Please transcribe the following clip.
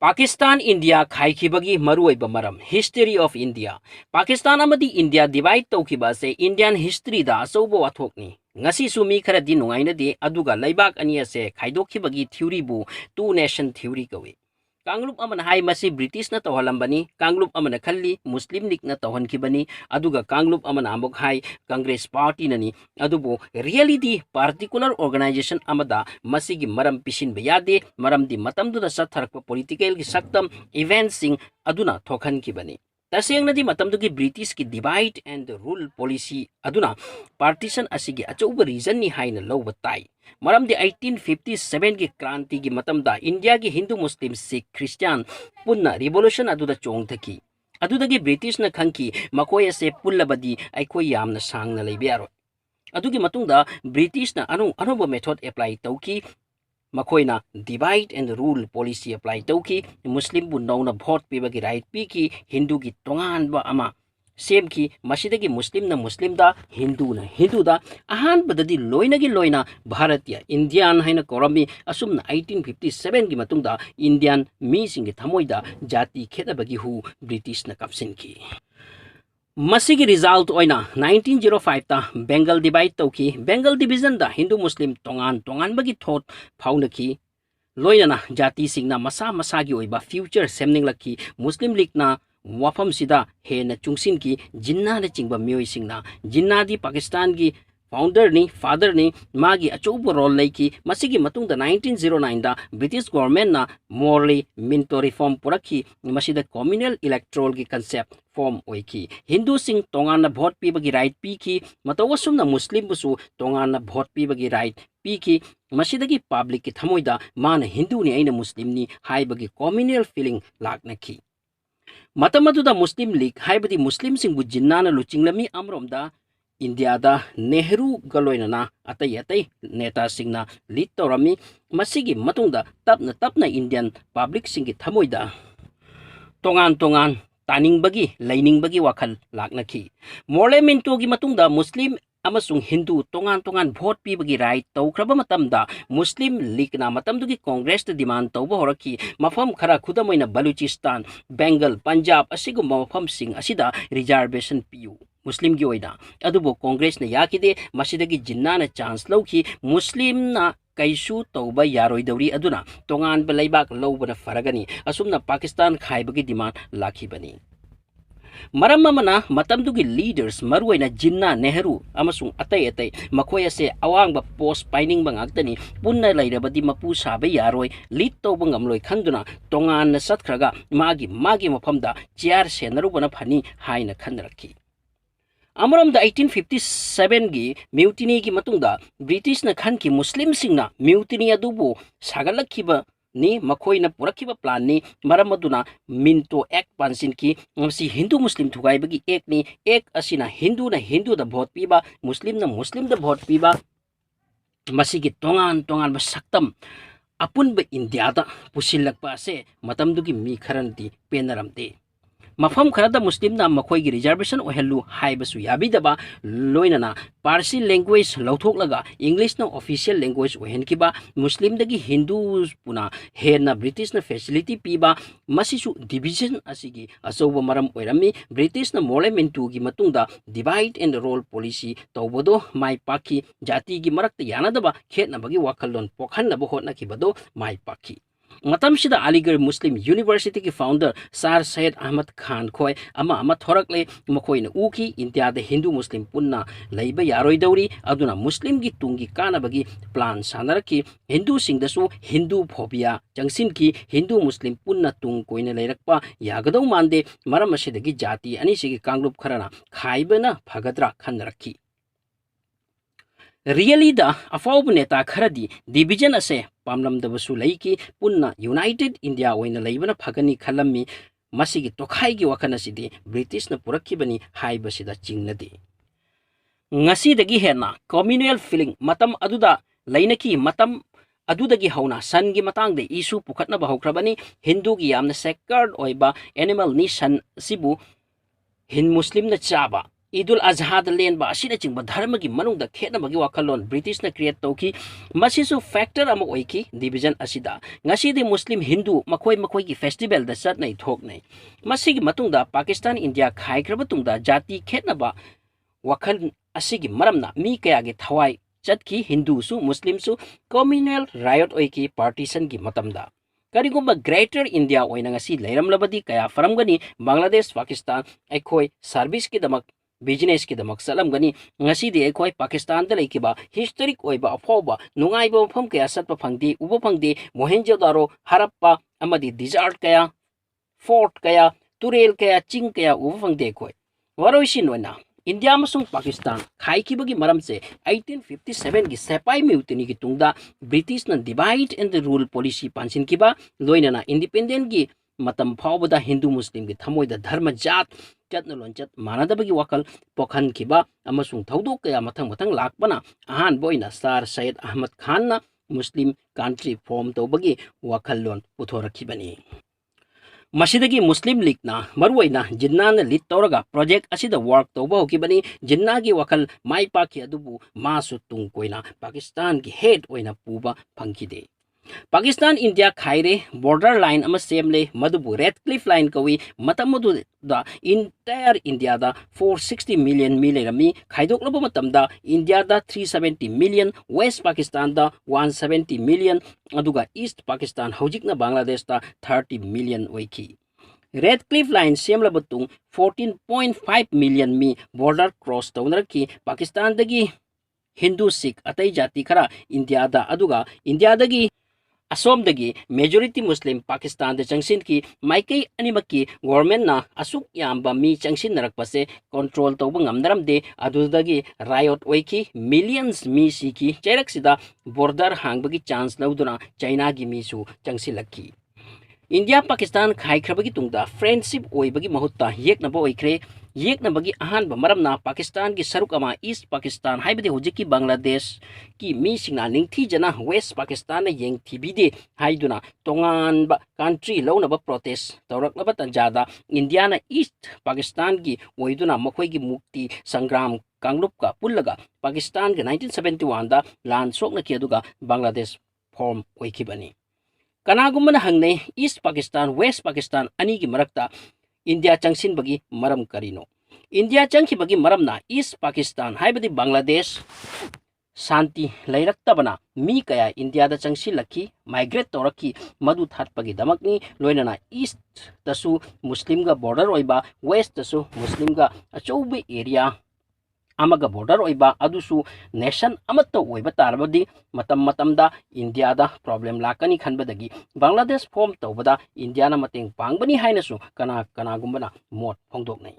Pakistan India Khaikhibagi maram History of India Pakistan amadi India divide tawkiba se Indian history da asobo wathokni ngasi sumi khara di nungaina de aduga laibak ani ase khaidokhibagi theory bu two nation theory kawi Kanglup amana hai masi British na tawhalambani Kanglup amana khalli Muslim League na tawhankibani aduga Kanglup amana amok hai Congress party nani adubo really di particular organization amada masigi maram pisin bayade maram di matam du da satharakpa political gi saktam events sing aduna thokhankibani tasengna di matam du gi British ki divide and rule policy aduna partition asigi achauba reason ni haina lawba tai maram di 1857 gi kranti gi matam da India gi Hindu Muslim Sikh Christian punna revolution aduda chongthaki adudagi British na khangki makoy ase pullabadi aikoi yamna sangna leibiyaro adugi matungda British na anuba method apply tauki makoyna divide and rule policy apply tauki Muslim bu nauna vote pibagi right pi ki Hindu gi tongan ba ama same ki masidagi Muslim na Muslim da Hindu na Hindu da ahan badadi loina gi loina Bharatiya Indian haina korami asumna 1857 gi matungda Indian mi singi thamoida jati kheda bagi hu British na kapsin ki masigi result oina 1905 ta Bengal divide tauki Bengal division da Hindu Muslim tongan bagi thought faunaki loina jati singna masa gi oiba future semning laki Muslim League na wafam sida he na chungsin ki jinnah na chingba miyoi singna jinnah di Pakistan ki founder ni father ni magi achobo role laiki masigi matungda 1909 da British government na morally minto reform purakhi masida communal electoral ki concept form oiki Hindu sing tongan na vote pi bagi right pi ki matawasum na Muslim busu tongan na vote pi bagi right pi ki masidagi public ki thamoida mana Hindu ni aina Muslim ni hai bagi communal feeling lakna ki Matamadu da Muslim League haibadi Muslim sing bu jinnana luchinglami amromda India da Nehru galoina na atay neta singna lead torami masigi matungda tapna Indian public singi thamoida tongan taning bagi laining bagi wakal laknaki morle minto gi matungda Muslim amasung Hindu tongan vote pi bagi right tawkraba matamda Muslim League na matamdugi Congress ta demand tawba horaki mafam khara khudamoina Baluchistan Bengal Punjab asigumba mafam sing asida reservation piu Muslim gi oida adubo Congress na yakide masidagi jinnana chance lawki Muslim na kaisu tawba yaroi dawri aduna tongan ba laibak lawbana faragani asumna Pakistan khaibagi demand lakhibani maram mana matamdugi leaders maruaina Jinnah Nehru amasung atay makoya se awangba post pining bangagtani punna lairabadi mapu sabe yaroi lead to bangamloi khanduna tongan na satkhraga magi mafamda chair senarubana phani haina khanrakhi Amaram da 1857 gi mutiny gi matungda British na khanki Muslim singna mutiny adubu sagalakhiba ni makoina purakhiba plan ni maramaduna minto act pansin ki si Hindu Muslim thugai bagi ek ni ek asina Hindu da vote piba Muslim da vote piba masigi tongan ba saktam apun ba India da pusilakpa ase matamdugi mi kharanti penaramte mafam kharada Muslim na makoi gi reservation ohellu haibasu yabidaba loinana Parsi language lauthoklaga English na official language ohenkiba Muslim dagi Hindu puna hena British na facility piba masisu division asigi asoba maram oirami British na molementu gi matungda divide and rule policy tawbodo mai paki jati gi marakta yanadaba khetna bagi wakallon pokhanna bo hotna kibado mai paki Matam sida Aligarh Muslim University ki founder Sir Syed Ahmad Khan khoi ama thorakle makoina uki India da Hindu Muslim punna leiba yaroi dauri aduna Muslim gi tungi kana bagi plan sanaraki Hindu singdasu Hindu phobia jangsin ki Hindu Muslim punna tung koina leirakpa yagadau mande maram asidagi jati ani sigi kanglup kharana khaibana phagadra khanrakhi Really da afawb neta kharadi division ase pamlam da basu laiki punna United India oina leibana phagani khalami masigi tokhai gi wakana sidi British na purakhibani haibasida chingnadi ngasi dagi hena communal feeling matam aduda lainaki matam adudagi hauna san gi matang de isu pukhatna bahokrabani Hindu gi yamna sacred oiba animal ni san sibu Muslim na chaba Idul Azha da len ba asina chingba dharma gi manung da khena bagi wakalon British na create tauki masisu factor ama oiki division asida ngasi de Muslim Hindu makoi makoi gi festival da sat nei thok nei masigi matung da Pakistan India khaikraba tung da jati khena ba wakal asigi maramna mi kaya gi thawai chatki Hindu su Muslim su communal riot oiki partition gi matamda karigumba greater India oina ngasi leiram labadi kaya faramgani Bangladesh Pakistan aikoi service ki damak business ki damak salam gani ngasi de ekoi Pakistan da leikiba historic oiba afoba nungaiba mafam kaya satpa phangdi uba phangdi Mohenjo-daro Harappa amadi desert kaya fort kaya turel kaya ching kaya uba phangdi ekoi waroisin oina India amasung Pakistan Khaikhibagi maram se 1857 gi Sepai mutiny gi tungda British na divide and rule policy pansin kiba loinana independent gi matam phawbada Hindu Muslim gi thamoida dharma jat chatna lonchat manadabagi wakal pokhan kiba amasung thaudok kaya mathang mathang lakpana ahan boina Sar Syed Ahmad Khan na Muslim country form tawbagi wakal lon puthorakhibani Masidagi Muslim League na maruwaina Jinnah na lead tawraga project asida work tawba hokibani Jinnah gi wakal maipa ki adubu masu tungkoina Pakistan gi head oina puba phangkide Pakistan India khaire border line ama semle madubu Red Cliff line kawi matamadu da entire India da 460 million milerami khaidoklaba matamda India da 370 million West Pakistan da 170 million aduga East Pakistan hojikna Bangladesh da 30 million oiki Red Cliff line semla batung 14.5 million mi border cross tawnarki Pakistan dagi Hindu Sikh atai jati khara India da aduga India dagi Asom dagi majority Muslim Pakistan de changsin ki maikay animaki government na asuk yamba mi changsin narakpase control tawba ngamdaram de adudagi riot oiki millions mi siki chairak sida border hangbagi chance lauduna China gi mi su changsilaki India Pakistan khaikrabagi tungda friendship oibagi mahutta yeknaba oikre yeknabagi ahanba maramna Pakistan gi saruk ama East Pakistan haibade hojiki Bangladesh ki mi singna ningthi jana West Pakistan na yengthi bide haiduna tongan ba country launaba protest tawraknaba tanjada India na East Pakistan gi oiduna makhoi gi mukti sangram kangluk ka pullaga Pakistan gi 1971 da land sokna ki aduga Bangladesh form oikibani Kanagumana hangne East Pakistan West Pakistan ani gi marakta India changsin bagi maram karino India changki bagi maram na East Pakistan haibadi Bangladesh Santi lairaktabana mi kaya India da changsi laki migrate toraki madu thatpagi damakni loinana East tasu Muslim ga border oiba West tasu Muslim ga achoubi area amaga border oiba adusu nation amatta oiba tarabadi matam matamda India da problem lakani khanbadagi Bangladesh form tawbada India na mateng pangbani hainasu kana gumbana mot phongdok nei